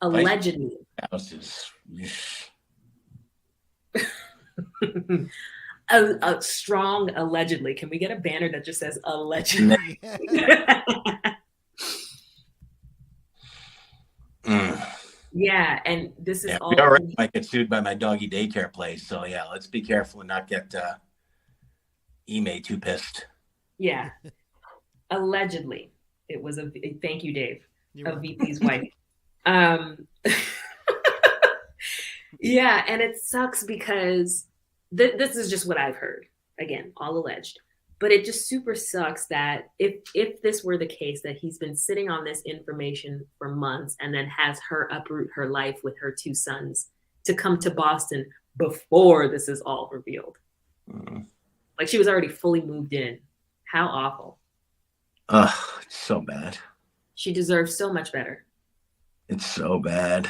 Allegedly. Spouses. A strong allegedly. Can we get a banner that just says allegedly? Yeah, and this is all. Already might get sued by my doggy daycare place. So yeah, let's be careful and not get Ime too pissed. Yeah, allegedly, it was a thank you, Dave, a VP's wife. Yeah, and it sucks because this is just what I've heard. Again, all alleged. But it just super sucks that if this were the case, that he's been sitting on this information for months and then has her uproot her life with her 2 sons to come to Boston before this is all revealed. Like she was already fully moved in. How awful. It's so bad. She deserves so much better. It's so bad.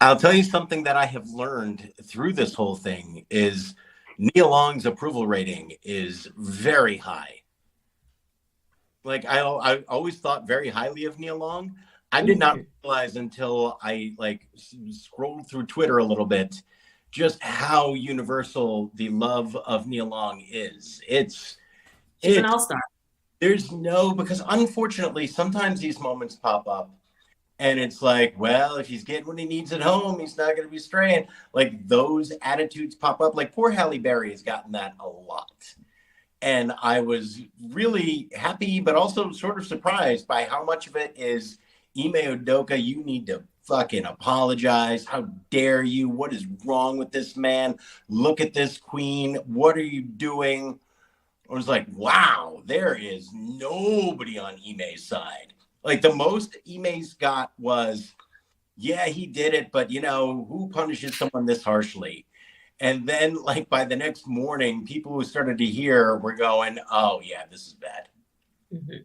I'll tell you something that I have learned through this whole thing is Nia Long's approval rating is very high. Like I always thought very highly of Nia Long. I did not realize until I scrolled through Twitter a little bit just how universal the love of Nia Long is. She's an all-star. Because unfortunately sometimes these moments pop up and it's like, well, if he's getting what he needs at home, he's not going to be straying. Like those attitudes pop up. Like poor Halle Berry has gotten that a lot. And I was really happy, but also sort of surprised by how much of it is Ime Udoka, you need to fucking apologize. How dare you? What is wrong with this man? Look at this queen. What are you doing? I was like, wow, there is nobody on Ime's side. Like the most Ime's got was, yeah, he did it, but who punishes someone this harshly? And then like by the next morning, people who started to hear were going, oh yeah, this is bad. Mm-hmm.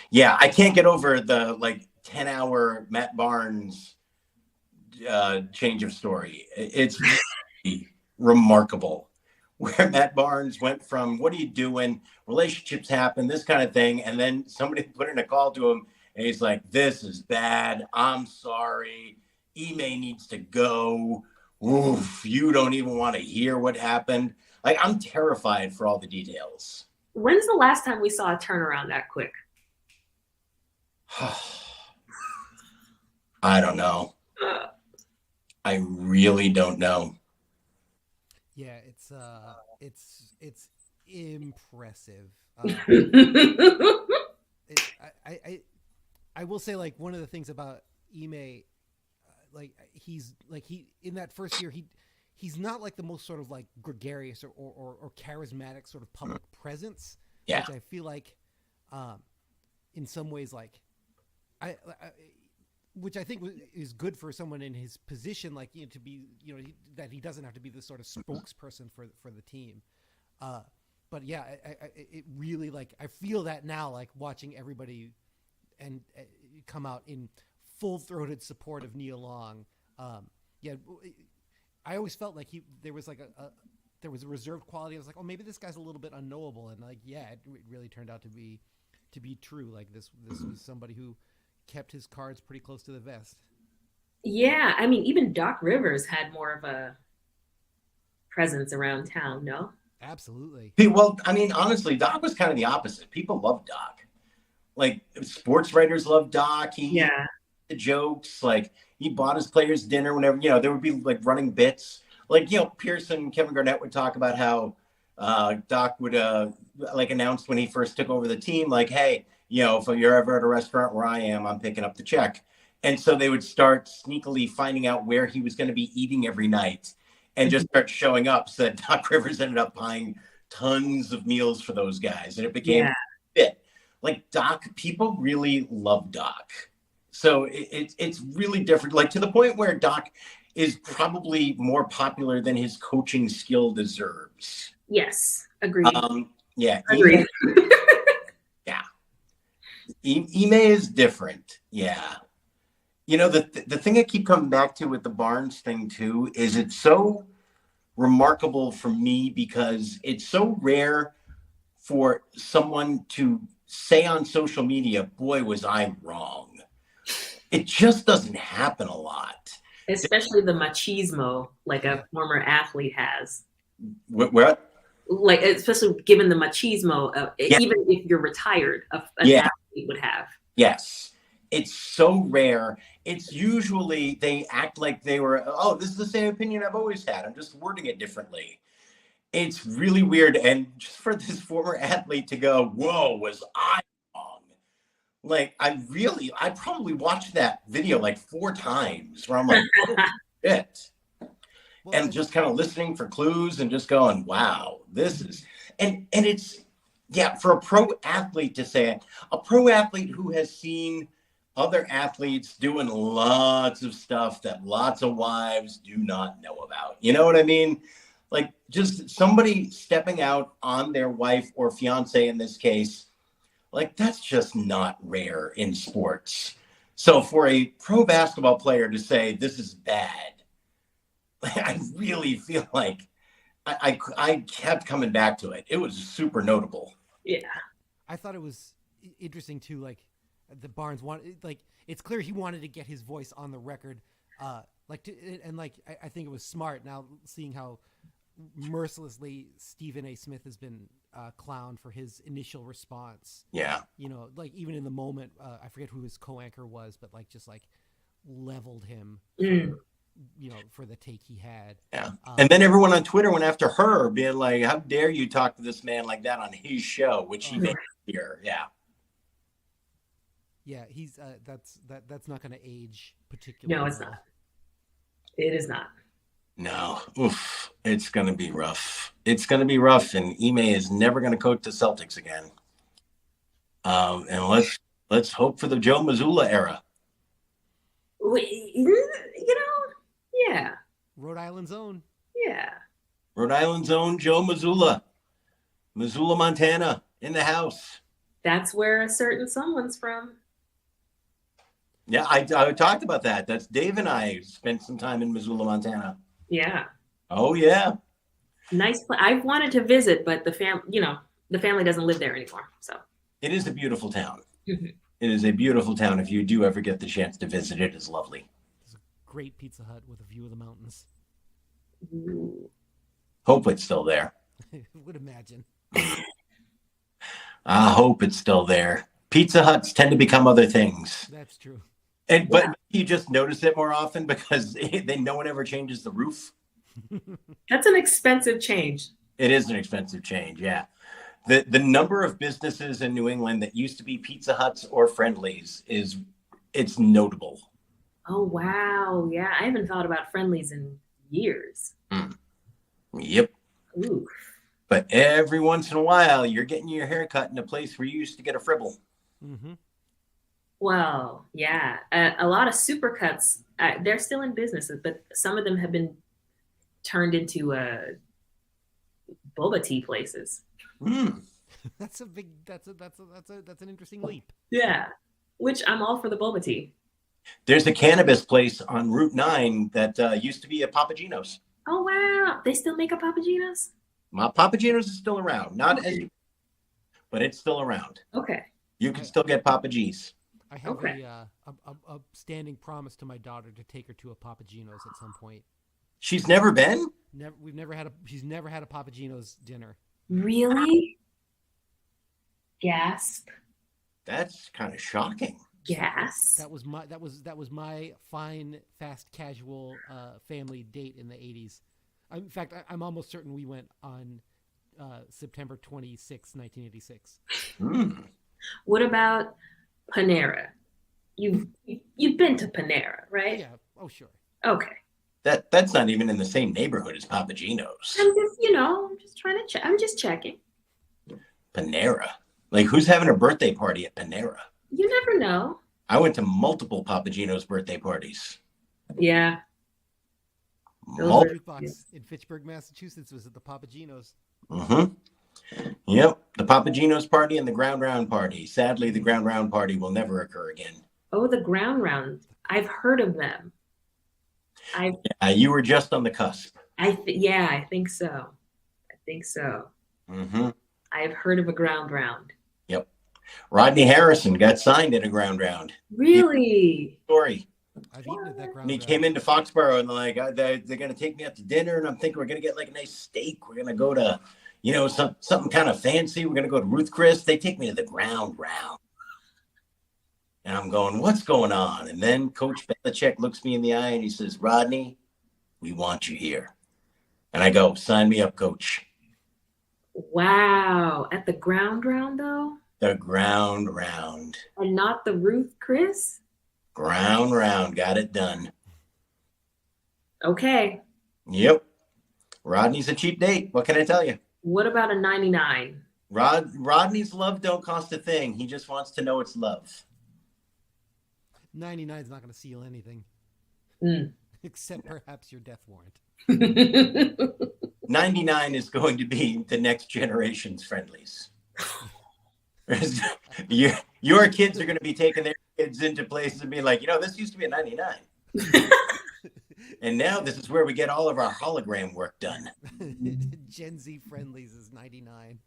Yeah, I can't get over the 10-hour Matt Barnes change of story. It's really remarkable. Where Matt Barnes went from, what are you doing? Relationships happen, this kind of thing. And then somebody put in a call to him and he's like, this is bad. I'm sorry. Ime needs to go. Oof, you don't even want to hear what happened. Like, I'm terrified for all the details. When's the last time we saw a turnaround that quick? I don't know. I really don't know. Yeah, it's impressive. I will say one of the things about Ime, he's in that first year he's not the most sort of gregarious or charismatic sort of public presence. Yeah. Which I feel in some ways which I think is good for someone in his position, to be, that he doesn't have to be this sort of spokesperson for the team. But yeah, it really I feel that now, watching everybody and come out in full-throated support of Nia Long. Yeah, I always felt there was there was a reserved quality. I was like, oh, maybe this guy's a little bit unknowable, and yeah, it really turned out to be true. This was somebody who kept his cards pretty close to the vest. Yeah, I mean, even Doc Rivers had more of a presence around town, no? Absolutely. Well, I mean, honestly, Doc was kind of the opposite. People love Doc. Sports writers love Doc. the jokes. Like he bought his players dinner whenever, there would be like running bits. Like, Pearson and Kevin Garnett would talk about how Doc would like announce when he first took over the team, like, hey, if you're ever at a restaurant where I am, I'm picking up the check. And so they would start sneakily finding out where he was going to be eating every night and just start showing up. So that Doc Rivers ended up buying tons of meals for those guys. And it became a bit like Doc. People really love Doc. So it's really different, like to the point where Doc is probably more popular than his coaching skill deserves. Yes, agreed. Yeah, agreed. Yeah, Ime is different. Yeah, the thing I keep coming back to with the Barnes thing too is it's so remarkable for me because it's so rare for someone to say on social media, "Boy, was I wrong." It just doesn't happen a lot. Especially the machismo like a former athlete has. What? Like, especially given the machismo of, even if you're retired, an athlete would have. Yes. It's so rare. It's usually they act like they were, oh, this is the same opinion I've always had. I'm just wording it differently. It's really weird. And just for this former athlete to go, whoa, was I wrong? Like, I probably watched that video like 4 times where I'm like, oh, shit. And just kind of listening for clues and just going, wow, this is, and it's, for a pro athlete to say it, a pro athlete who has seen other athletes doing lots of stuff that lots of wives do not know about. You know what I mean? Like just somebody stepping out on their wife or fiance in this case, like that's just not rare in sports. So for a pro basketball player to say this is bad, I really feel like I kept coming back to it. It was super notable. Yeah. I thought it was interesting too, like the Barnes wanted, like it's clear he wanted to get his voice on the record, I think it was smart. Now seeing how mercilessly Stephen A. Smith has been clowned for his initial response. Yeah. Like even in the moment, I forget who his co-anchor was, but like just like leveled him. For the take he had. Yeah. And then everyone on Twitter went after her, being like, how dare you talk to this man like that on his show, which he made here. Yeah. Yeah, he's that's not going to age particularly. No, it's not. It is not. No. Oof. It's going to be rough. It's going to be rough, and Ime is never going to coach the Celtics again. And let's hope for the Joe Mazzulla era. Yeah. Rhode Island's own. Yeah. Rhode Island's own Joe Mazzulla. Missoula, Montana, in the house. That's where a certain someone's from. Yeah, I talked about that. That's Dave and I spent some time in Missoula, Montana. Yeah. Oh, yeah. Nice place. I've wanted to visit, but the family doesn't live there anymore. So it is a beautiful town. Mm-hmm. It is a beautiful town. If you do ever get the chance to visit, it is lovely. Great Pizza Hut with a view of the mountains. Ooh. Hope it's still there. Would imagine. I hope it's still there. Pizza Huts tend to become other things. That's true. But you just notice it more often because no one ever changes the roof. That's an expensive change. It is an expensive change, yeah. The number of businesses in New England that used to be Pizza Huts or Friendlies it's notable. Oh, wow. Yeah, I haven't thought about Friendlies in years. Yep. Ooh. But every once in a while, you're getting your hair cut in a place where you used to get a fribble. Mm-hmm. Well, yeah. A lot of supercuts, they're still in business, but some of them have been turned into boba tea places. That's an interesting leap. Yeah. Which I'm all for the boba tea. There's a cannabis place on Route 9 that used to be a Papagino's. Oh, wow. They still make a Papagino's? My Papagino's is still around. Not as, but it's still around. Okay. You can still get Papa G's. I have a standing promise to my daughter to take her to a Papagino's at some point. She's never been? She's never had a Papagino's dinner. Really? Gasp. That's kind of shocking. Yes. That was my fine, fast, casual family date in the 80s. In fact, I'm almost certain we went on September 26, 1986. What about Panera? You've been to Panera, right? Yeah. Oh, sure. Okay. That's not even in the same neighborhood as Papa Gino's. I'm just trying to check. I'm just checking. Panera. Like, who's having a birthday party at Panera? You never know. I went to multiple Papa Gino's birthday parties. Yeah. Jukebox in Fitchburg, Massachusetts was at the Papa Gino's. Yep. The Papa Gino's party and the Ground Round party. Sadly, the Ground Round party will never occur again. Oh, the Ground Round. I've heard of them. You were just on the cusp. I think so. I've heard of a Ground Round. Yep. Rodney Harrison got signed in a Ground Round. Really? Story. I've eaten at that Ground And he Round. came into Foxborough and they're going to take me out to dinner. And I'm thinking we're going to get like a nice steak. We're going to go to, something kind of fancy. We're going to go to Ruth Chris. They take me to the Ground Round. And I'm going, what's going on? And then Coach Belichick looks me in the eye and he says, Rodney, we want you here. And I go, sign me up, Coach. Wow. At the Ground Round, though? The Ground Round. And not the Ruth Chris? Ground Round. Got it done. Okay. Yep. Rodney's a cheap date. What can I tell you? What about a 99? Rodney's love don't cost a thing. He just wants to know it's love. 99 is not going to seal anything. Except perhaps your death warrant. 99 is going to be the next generation's friendlies. Your kids are going to be taking their kids into places and being like, this used to be a 99. And now this is where we get all of our hologram work done. Gen Z friendlies is 99.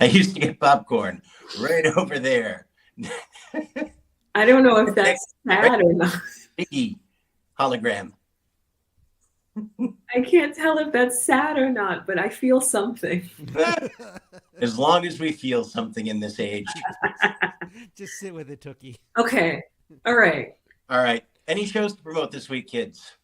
I used to get popcorn right over there. I don't know if that's sad or not. Sticky hologram. I can't tell if that's sad or not, but I feel something. As long as we feel something in this age. Just sit with it, Tookie. Okay. All right. All right. Any shows to promote this week, kids?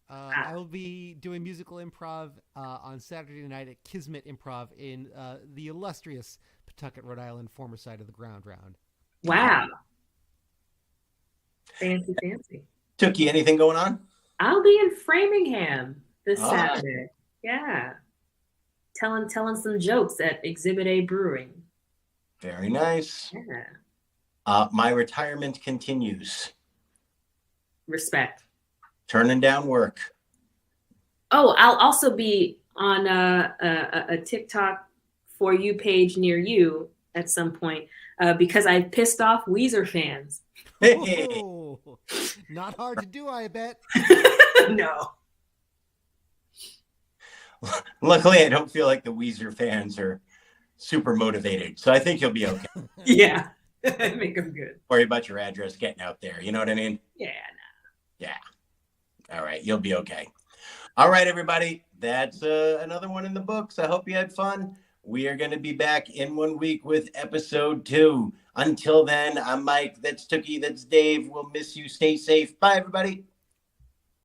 I will be doing musical improv on Saturday night at Kismet Improv in the illustrious Pawtucket, Rhode Island, former site of the Ground Round. Wow. Fancy. Tookie, anything going on? I'll be in Framingham this Saturday. Yeah. Telling some jokes at Exhibit A Brewing. Very nice. Yeah. My retirement continues. Respect. Turning down work. Oh, I'll also be on a TikTok For You page near you at some point because I pissed off Weezer fans. Hey. Oh, not hard to do, I bet. No. Luckily, I don't feel like the Weezer fans are super motivated, so I think you'll be okay. Yeah. I think I'm good. Worry about your address getting out there. You know what I mean? Yeah. Yeah. All right. You'll be okay. All right, everybody. That's another one in the books. I hope you had fun. We are going to be back in 1 week with episode 2. Until then, I'm Mike. That's Tookie. That's Dave. We'll miss you. Stay safe. Bye, everybody.